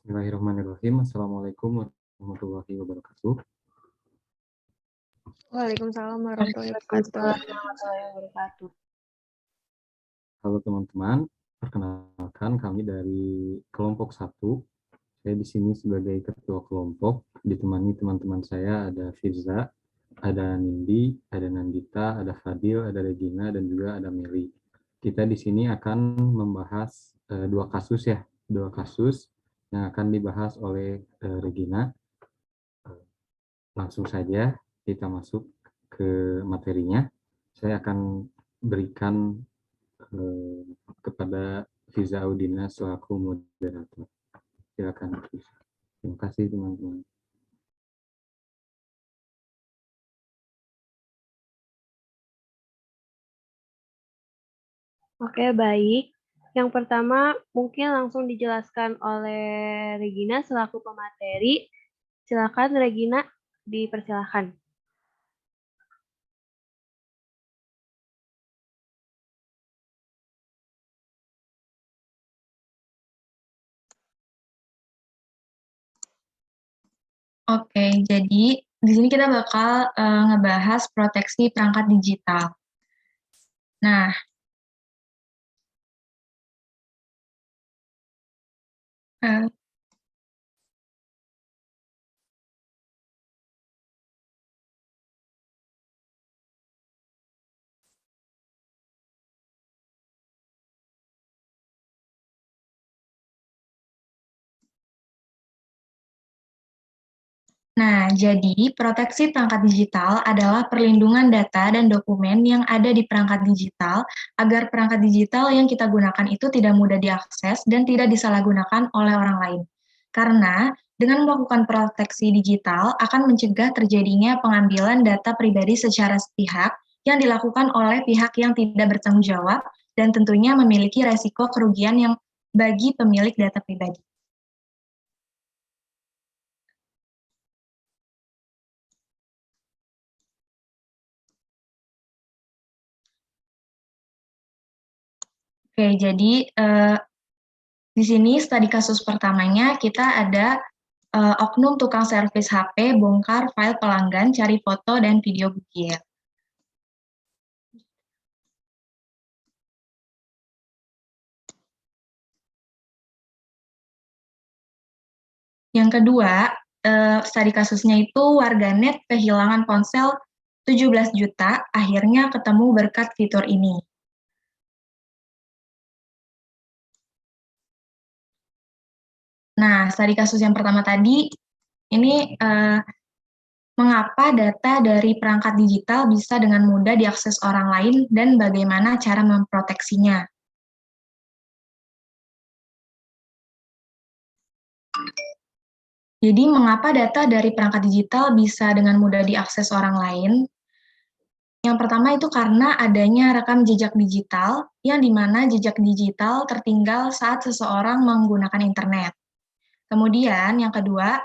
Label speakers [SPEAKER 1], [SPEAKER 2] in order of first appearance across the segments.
[SPEAKER 1] Bismillahirrahmanirrahim. Assalamualaikum warahmatullahi wabarakatuh.
[SPEAKER 2] Waalaikumsalam warahmatullahi wabarakatuh.
[SPEAKER 1] Halo teman-teman, perkenalkan kami dari kelompok 1. Saya di sini sebagai ketua kelompok, ditemani teman-teman saya ada Firza, ada Nindi, ada Nandita, ada Fadil, ada Regina, dan juga ada Meli. Kita di sini akan membahas dua kasus yang akan dibahas oleh Regina. Langsung saja kita masuk ke materinya. Saya akan berikan kepada Fiza Audina selaku moderator. Silakan. Terima kasih teman-teman.
[SPEAKER 2] Oke, baik. Yang pertama mungkin langsung dijelaskan oleh Regina selaku pemateri. Silakan Regina, dipersilakan.
[SPEAKER 3] Oke, jadi di sini kita bakal ngebahas proteksi perangkat digital. Nah, jadi proteksi perangkat digital adalah perlindungan data dan dokumen yang ada di perangkat digital agar perangkat digital yang kita gunakan itu tidak mudah diakses dan tidak disalahgunakan oleh orang lain. Karena dengan melakukan proteksi digital akan mencegah terjadinya pengambilan data pribadi secara sepihak yang dilakukan oleh pihak yang tidak bertanggung jawab dan tentunya memiliki resiko kerugian yang bagi pemilik data pribadi. Oke, jadi di sini studi kasus pertamanya kita ada oknum tukang servis HP bongkar file pelanggan, cari foto dan video bukit. Yang kedua, studi kasusnya itu warganet kehilangan ponsel 17 juta, akhirnya ketemu berkat fitur ini. Nah, studi kasus yang pertama tadi, ini mengapa data dari perangkat digital bisa dengan mudah diakses orang lain dan bagaimana cara memproteksinya. Jadi, mengapa data dari perangkat digital bisa dengan mudah diakses orang lain? Yang pertama itu karena adanya rekam jejak digital, yang dimana jejak digital tertinggal saat seseorang menggunakan internet. Kemudian yang kedua,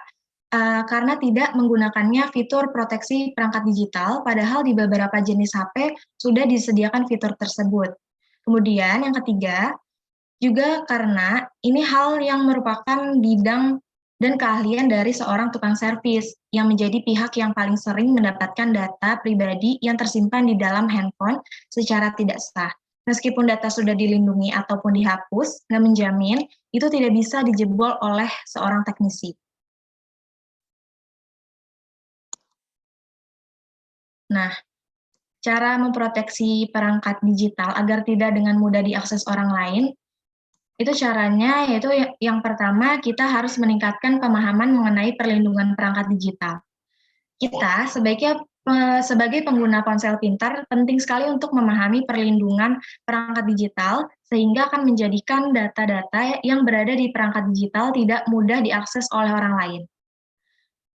[SPEAKER 3] karena tidak menggunakannya fitur proteksi perangkat digital, padahal di beberapa jenis HP sudah disediakan fitur tersebut. Kemudian yang ketiga, juga karena ini hal yang merupakan bidang dan keahlian dari seorang tukang servis yang menjadi pihak yang paling sering mendapatkan data pribadi yang tersimpan di dalam handphone secara tidak sah. Meskipun data sudah dilindungi ataupun dihapus, nggak menjamin itu tidak bisa dijebol oleh seorang teknisi. Nah, cara memproteksi perangkat digital agar tidak dengan mudah diakses orang lain, itu caranya yaitu yang pertama kita harus meningkatkan pemahaman mengenai perlindungan perangkat digital. Kita sebagai pengguna ponsel pintar penting sekali untuk memahami perlindungan perangkat digital sehingga akan menjadikan data-data yang berada di perangkat digital tidak mudah diakses oleh orang lain.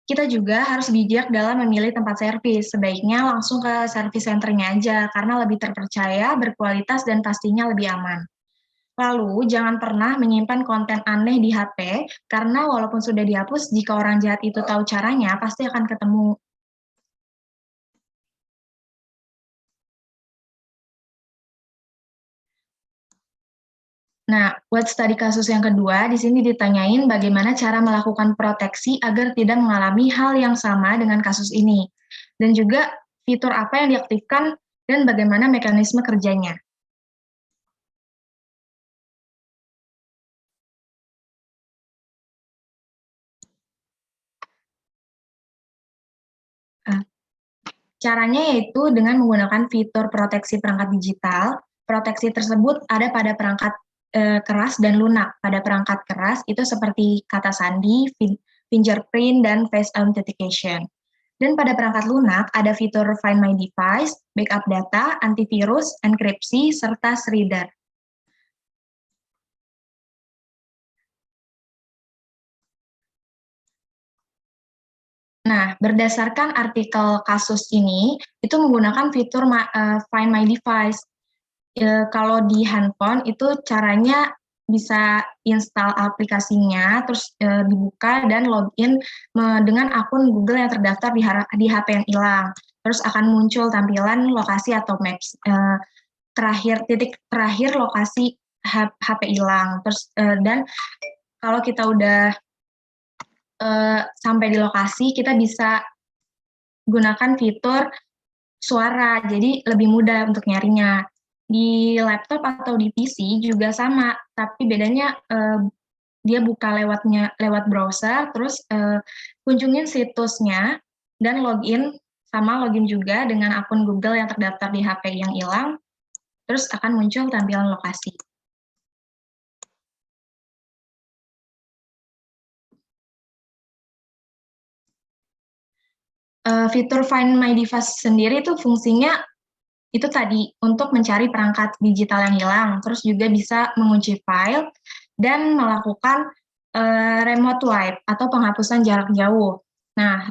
[SPEAKER 3] Kita juga harus bijak dalam memilih tempat servis. Sebaiknya langsung ke service centernya aja karena lebih terpercaya, berkualitas dan pastinya lebih aman. Lalu, jangan pernah menyimpan konten aneh di HP, karena walaupun sudah dihapus, jika orang jahat itu tahu caranya, pasti akan ketemu. Nah, buat studi kasus yang kedua, di sini ditanyain bagaimana cara melakukan proteksi agar tidak mengalami hal yang sama dengan kasus ini. Dan juga fitur apa yang diaktifkan dan bagaimana mekanisme kerjanya. Caranya yaitu dengan menggunakan fitur proteksi perangkat digital. Proteksi tersebut ada pada perangkat keras dan lunak. Pada perangkat keras itu seperti kata sandi, fingerprint, dan face authentication. Dan pada perangkat lunak ada fitur Find My Device, backup data, antivirus, enkripsi, serta reader. Nah, berdasarkan artikel kasus ini, itu menggunakan fitur Find My Device. Kalau di handphone itu caranya bisa install aplikasinya, terus dibuka dan login dengan akun Google yang terdaftar di HP yang hilang. Terus akan muncul tampilan lokasi atau maps titik terakhir lokasi HP hilang. Terus dan kalau kita udah sampai di lokasi, kita bisa gunakan fitur suara, jadi lebih mudah untuk nyarinya. Di laptop atau di PC juga sama, tapi bedanya dia buka lewat browser, terus kunjungin situsnya dan login juga dengan akun Google yang terdaftar di HP yang hilang, terus akan muncul tampilan lokasi. Fitur Find My Device sendiri itu fungsinya itu tadi untuk mencari perangkat digital yang hilang, terus juga bisa mengunci file dan melakukan remote wipe atau penghapusan jarak jauh. Nah,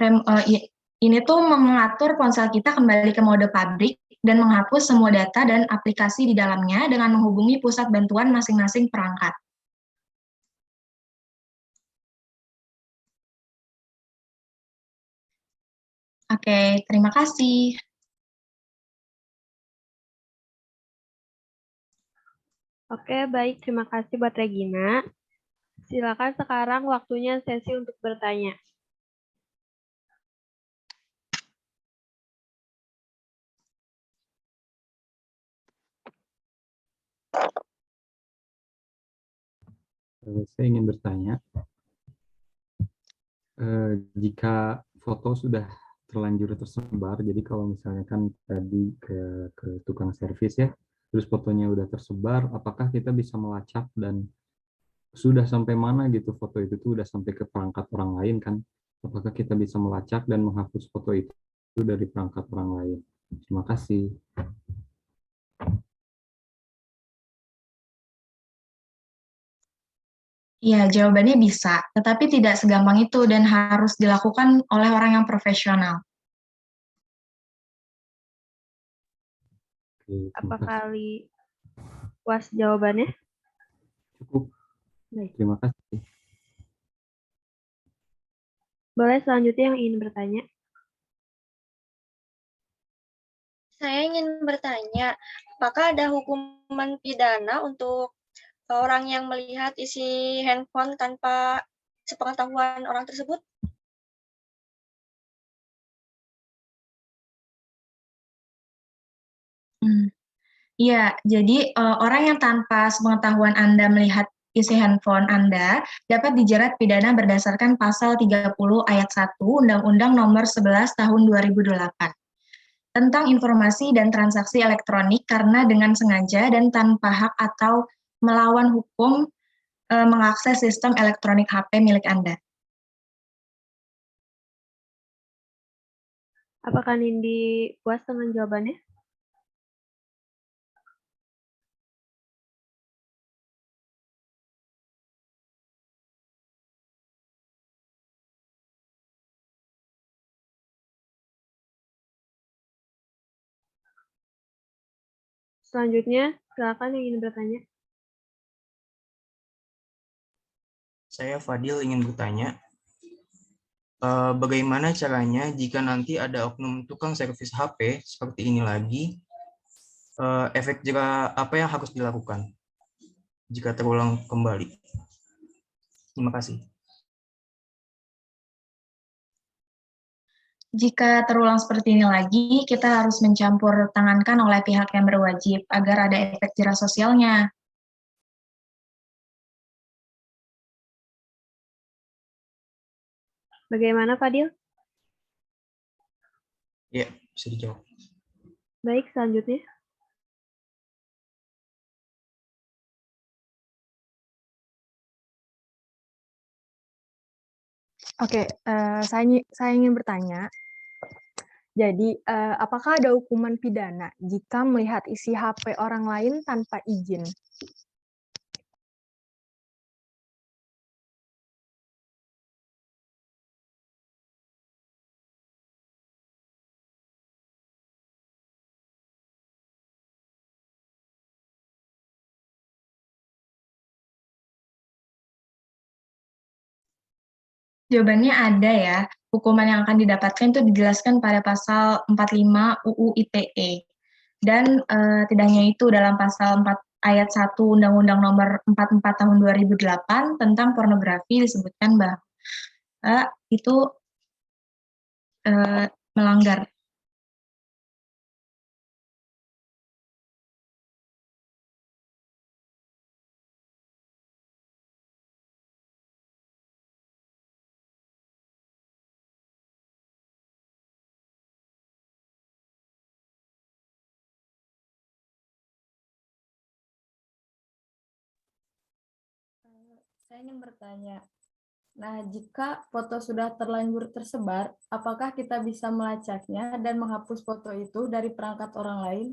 [SPEAKER 3] ini tuh mengatur ponsel kita kembali ke mode pabrik dan menghapus semua data dan aplikasi di dalamnya dengan menghubungi pusat bantuan masing-masing perangkat. Oke, terima kasih.
[SPEAKER 2] Oke, baik. Terima kasih buat Regina. Silakan sekarang waktunya sesi untuk bertanya.
[SPEAKER 1] Saya ingin bertanya, jika foto sudah terlanjur tersebar, jadi kalau misalnya kan tadi ke tukang servis ya, terus fotonya udah tersebar, apakah kita bisa melacak dan sudah sampai mana gitu foto itu tuh udah sampai ke perangkat orang lain kan? Apakah kita bisa melacak dan menghapus foto itu dari perangkat orang lain? Terima kasih.
[SPEAKER 3] Ya, jawabannya bisa, tetapi tidak segampang itu dan harus dilakukan oleh orang yang profesional.
[SPEAKER 1] Oke,
[SPEAKER 2] Apa
[SPEAKER 1] terima kasih.
[SPEAKER 2] kali puas jawabannya?
[SPEAKER 1] Cukup.
[SPEAKER 2] Baik.
[SPEAKER 1] Terima kasih.
[SPEAKER 2] Boleh selanjutnya yang ingin bertanya?
[SPEAKER 4] Saya ingin bertanya, apakah ada hukuman pidana untuk orang yang melihat isi handphone tanpa sepengetahuan orang tersebut?
[SPEAKER 3] Iya, jadi orang yang tanpa sepengetahuan Anda melihat isi handphone Anda dapat dijerat pidana berdasarkan pasal 30 ayat 1 Undang-Undang Nomor 11 Tahun 2008 tentang informasi dan transaksi elektronik karena dengan sengaja dan tanpa hak atau melawan hukum mengakses sistem elektronik HP milik Anda.
[SPEAKER 2] Apakah Nindi puas dengan jawabannya? Selanjutnya, silakan yang ingin bertanya.
[SPEAKER 5] Saya Fadil ingin bertanya, bagaimana caranya jika nanti ada oknum tukang servis HP seperti ini lagi, efek jera apa yang harus dilakukan? jika terulang kembali. Terima kasih.
[SPEAKER 3] Jika terulang seperti ini lagi, kita harus mencampur tangankan oleh pihak yang berwajib agar ada efek jerah sosialnya.
[SPEAKER 2] Bagaimana, Fadil?
[SPEAKER 5] Ya, bisa dijawab.
[SPEAKER 2] Baik, selanjutnya.
[SPEAKER 6] Oke, saya ingin bertanya. Jadi, apakah ada hukuman pidana jika melihat isi HP orang lain tanpa izin?
[SPEAKER 3] Jawabannya ada ya. Hukuman yang akan didapatkan itu dijelaskan pada pasal 45 UU ITE. Dan tidak hanya itu, dalam pasal 4 ayat 1 Undang-Undang Nomor 44 Tahun 2008 tentang pornografi disebutkan bahwa itu melanggar.
[SPEAKER 6] Saya ingin bertanya, nah jika foto sudah terlanjur tersebar, apakah kita bisa melacaknya dan menghapus foto itu dari perangkat orang lain?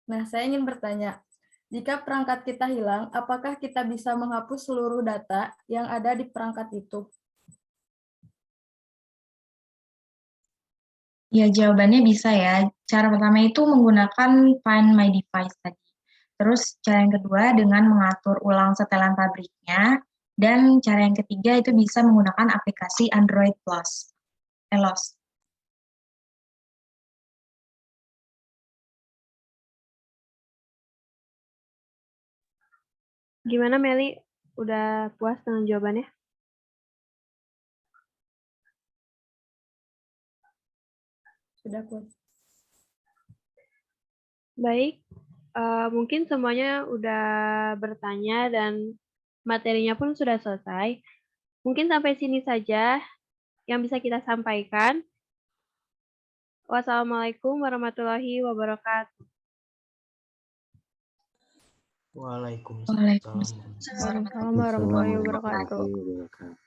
[SPEAKER 6] Nah, saya ingin bertanya, jika perangkat kita hilang, apakah kita bisa menghapus seluruh data yang ada di perangkat itu?
[SPEAKER 3] Ya, jawabannya bisa ya. Cara pertama itu menggunakan Find My Device tadi. Terus cara yang kedua dengan mengatur ulang setelan pabriknya. Dan cara yang ketiga itu bisa menggunakan aplikasi Android Plus. ELOS.
[SPEAKER 2] Gimana, Meli? Udah puas dengan jawabannya?
[SPEAKER 6] Sudah puas.
[SPEAKER 2] Baik, mungkin semuanya udah bertanya dan materinya pun sudah selesai. Mungkin sampai sini saja yang bisa kita sampaikan. Wassalamualaikum warahmatullahi wabarakatuh.
[SPEAKER 5] Waalaikumsalam.
[SPEAKER 3] Waalaikumsalam
[SPEAKER 2] Waalaikumsalam warahmatullahi wabarakatuh.
[SPEAKER 1] wabarakatuh.